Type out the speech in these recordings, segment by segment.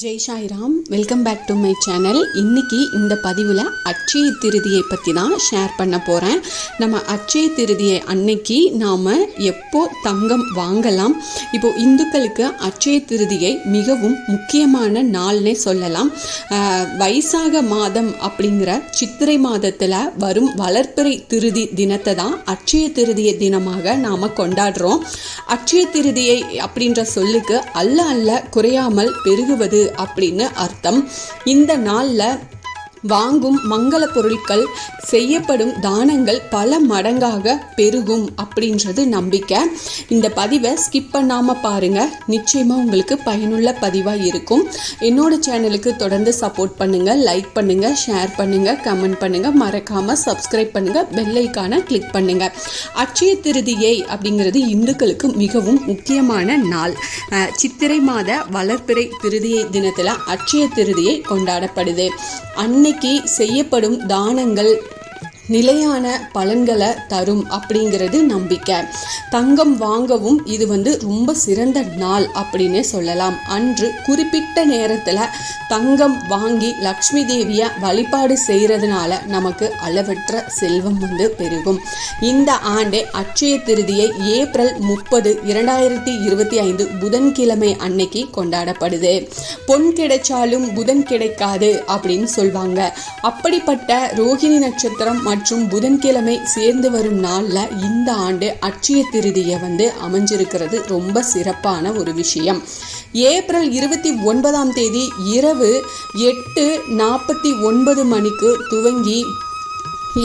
Jai Sairam, welcome back to my channel. இன்றைக்கி இந்த பதிவில் அட்சய திருதியை பற்றி தான் ஷேர் பண்ண போகிறேன். நம்ம அட்சய திருதியை அன்னைக்கு நாம் எப்போ தங்கம் வாங்கலாம்? இப்போது இந்துக்களுக்கு அட்சய திருதியை மிகவும் முக்கியமான நாள்னே சொல்லலாம். வைசாக மாதம் அப்படிங்கிற சித்திரை மாதத்தில் வரும் வளர்ப்பிறை திருதி தினத்தை தான் அட்சய திருதியை தினமாக நாம் கொண்டாடுறோம். அட்சய திருதியை அப்படின்ற சொல்லுக்கு அல்ல குறையாமல் பெருகுவது அப்படின்னு அர்த்தம். இந்த நாளில் வாங்கும் மங்கள பொருட்கள், செய்யப்படும் தானங்கள் பல மடங்காக பெருகும் அப்படின்றது நம்பிக்கை. இந்த பதிவை ஸ்கிப் பண்ணாமல் பாருங்கள், நிச்சயமாக உங்களுக்கு பயனுள்ள பதிவாக இருக்கும். என்னோட சேனலுக்கு தொடர்ந்து சப்போர்ட் பண்ணுங்கள், லைக் பண்ணுங்கள், ஷேர் பண்ணுங்கள், கமெண்ட் பண்ணுங்கள், மறக்காமல் சப்ஸ்கிரைப் பண்ணுங்கள், பெல் ஐகானை கிளிக் பண்ணுங்கள். அட்சய திருதியை அப்படிங்கிறது இந்துக்களுக்கு மிகவும் முக்கியமான நாள். சித்திரை மாத வளர்ப்பிறை திருதியை தினத்தில் அட்சய திருதியை கொண்டாடப்படுது. அன்னைக்கு செய்யப்படும் தானங்கள் நிலையான பலன்களை தரும் அப்படிங்கிறது நம்பிக்கை. தங்கம் வாங்கவும் இது ரொம்ப சிறந்த நாள் அப்படின்னே சொல்லலாம். அன்று குறிப்பிட்ட நேரத்தில் தங்கம் வாங்கி லக்ஷ்மி தேவியை வழிபாடு செய்கிறதுனால நமக்கு அளவற்ற செல்வம் பெருகும். இந்த ஆண்டு அட்சய திருதியை ஏப்ரல் 30, 2025 புதன்கிழமை அன்னைக்கு கொண்டாடப்படுது. பொன் கிடைச்சாலும் புதன் கிடைக்காது அப்படின்னு சொல்வாங்க. அப்படிப்பட்ட ரோகிணி நட்சத்திரம் மற்றும் புதன்கிழமை சேர்ந்து வரும் நாளில் இந்த ஆண்டு அட்சய திருதியை அமைஞ்சிருக்கிறது ரொம்ப சிறப்பான ஒரு விஷயம். ஏப்ரல் 29 இரவு 8:49 மணிக்கு துவங்கி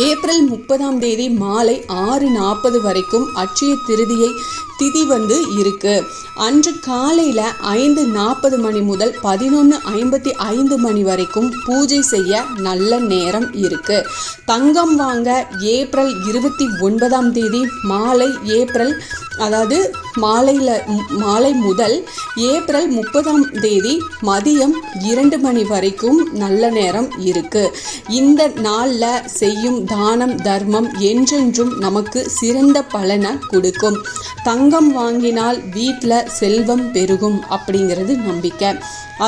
ஏப்ரல் 30 மாலை 6:40 வரைக்கும் அட்சய திருதியை திதி இருக்கு. அன்று காலையில் 5:40 மணி முதல் 11:55 மணி வரைக்கும் பூஜை செய்ய நல்ல நேரம் இருக்கு. தங்கம் வாங்க ஏப்ரல் 29 மாலை முதல் ஏப்ரல் 30 மதியம் 2 மணி வரைக்கும் நல்ல நேரம் இருக்கு. இந்த நாளில் செய்யும் தானம் தர்மம் என்றென்றும் நமக்கு சிறந்த பலனை கொடுக்கும். தங்கம் வாங்கினால் வீட்டில் செல்வம் பெருகும் அப்படிங்கிறது நம்பிக்கை.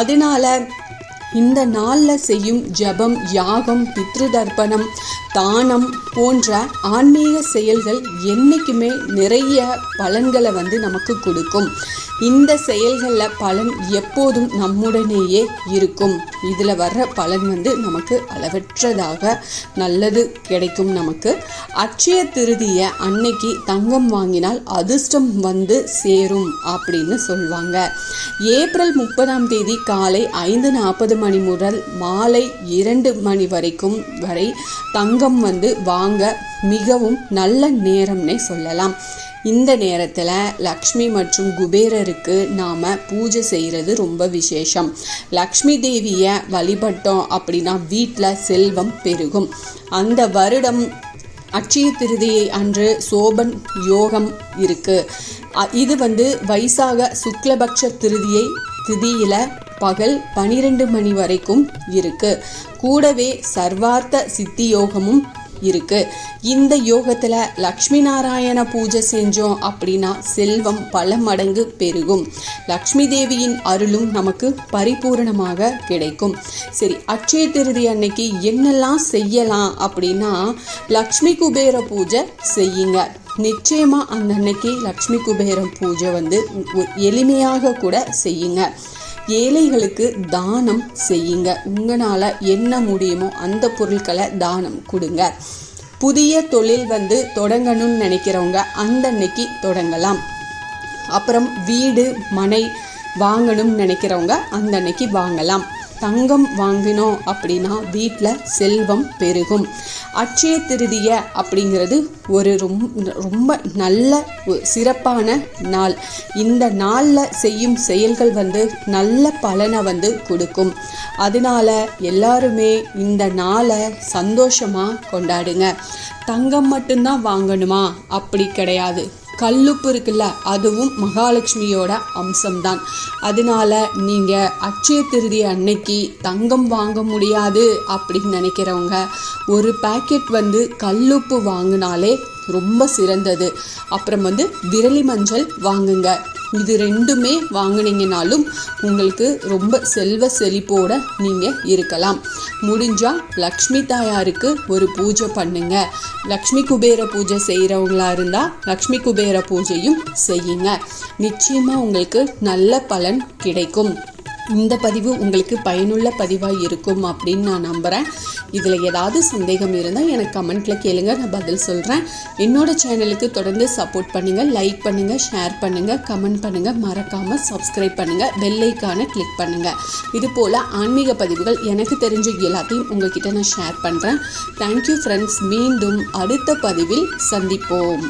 அதனால இந்த நாளில் செய்யும் ஜபம், யாகம், பித்ரு தர்ப்பணம், தானம் போன்ற ஆன்மீக செயல்கள் என்றைக்குமே நிறைய பலன்களை நமக்கு கொடுக்கும். இந்த செயல்களில் பலன் எப்போதும் நம்முடனேயே இருக்கும். இதில் வர்ற பலன் நமக்கு அளவற்றதாக நல்லது கிடைக்கும். நமக்கு அட்சய திருதியை அன்னைக்கு தங்கம் வாங்கினால் அதிர்ஷ்டம் சேரும் அப்படின்னு சொல்லுவாங்க. ஏப்ரல் 30 காலை 5:40 மணி முதல் மாலை 2 மணி வரைக்கும் தங்கம் வாங்க மிகவும் நல்ல நேரம்னே சொல்லலாம். இந்த நேரத்தில் லக்ஷ்மி மற்றும் குபேரருக்கு நாம் பூஜை செய்கிறது ரொம்ப விசேஷம். லக்ஷ்மி தேவியை வழிபட்டோம் அப்படின்னா வீட்டில் செல்வம் பெருகும். அந்த வருடம் அட்சய திருதியை அன்று சோபன் யோகம் இருக்குது. இது வைசாக சுக்லபக்ஷ திதியில் பகல் 12 மணி வரைக்கும் இருக்கு. கூடவே சர்வார்த்த சித்தி யோகமும் இருக்கு. இந்த யோகத்தில் லக்ஷ்மி நாராயண பூஜை செஞ்சோம் அப்படின்னா செல்வம் பல மடங்கு பெருகும். லக்ஷ்மி தேவியின் அருளும் நமக்கு பரிபூரணமாக கிடைக்கும். சரி, அட்சய திருதி அன்னைக்கு என்னெல்லாம் செய்யலாம் அப்படின்னா, லக்ஷ்மி குபேர பூஜை செய்யுங்க. நிச்சயமாக அந்த அன்னைக்கு லக்ஷ்மி குபேர பூஜை எளிமையாக கூட செய்யுங்க. ஏழைகளுக்கு தானம் செய்யுங்க. உங்களால் என்ன முடியுமோ அந்த பொருட்களை தானம் கொடுங்க. புதிய தொழில் தொடங்கணும்னு நினைக்கிறவங்க அந்த அன்னைக்கு தொடங்கலாம். அப்புறம் வீடு மனை வாங்கணும்னு நினைக்கிறவங்க அந்த அன்னைக்கு வாங்கலாம். தங்கம் வாங்கினோம் அப்படின்னா வீட்டில் செல்வம் பெருகும். அட்சய திருதியை அப்படிங்கிறது ஒரு ரொம்ப நல்ல சிறப்பான நாள். இந்த நாளில் செய்யும் செயல்கள் நல்ல பலனை கொடுக்கும். அதனால எல்லாருமே இந்த நாளை சந்தோஷமாக கொண்டாடுங்க. தங்கம் மட்டும்தான் வாங்கணுமா அப்படி கிடையாது. கல்லுப்பு இருக்குல்ல, அதுவும் மகாலட்சுமியோட அம்சம்தான். அதனால நீங்கள் அட்சய திருதி அன்னைக்கு தங்கம் வாங்க முடியாது அப்படின்னு நினைக்கிறவங்க ஒரு பேக்கெட் கல்லுப்பு வாங்கினாலே ரொம்ப சிறந்தது. அப்புறம் விரலி மஞ்சள் வாங்குங்க. இது ரெண்டுமே வாங்கினீங்கனாலும் உங்களுக்கு ரொம்ப செல்வ செழிப்போட நீங்கள் இருக்கலாம். முடிஞ்சால் லக்ஷ்மி தாயாருக்கு ஒரு பூஜை பண்ணுங்க. லக்ஷ்மி குபேர பூஜை செய்கிறவங்களா இருந்தால் லக்ஷ்மி குபேர பூஜையும் செய்யுங்க. நிச்சயமாக உங்களுக்கு நல்ல பலன் கிடைக்கும். இந்த பதிவு உங்களுக்கு பயனுள்ள பதிவாக இருக்கும் அப்படின்னு நான் நம்புகிறேன். இதில் ஏதாவது சந்தேகம் இருந்தால் எனக்கு கமெண்ட்டில் கேளுங்க, நான் பதில் சொல்கிறேன். என்னோட சேனலுக்கு தொடர்ந்து சப்போர்ட் பண்ணுங்கள், லைக் பண்ணுங்கள், ஷேர் பண்ணுங்கள், கமெண்ட் பண்ணுங்கள், மறக்காமல் சப்ஸ்கிரைப் பண்ணுங்கள், பெல் ஐக்கானை கிளிக் பண்ணுங்கள். இது போல் ஆன்மீக பதிவுகள் எனக்கு தெரிஞ்ச எல்லாத்தையும் உங்ககிட்ட நான் ஷேர் பண்ணுறேன். Thank you friends. மீண்டும் அடுத்த பதிவில் சந்திப்போம்.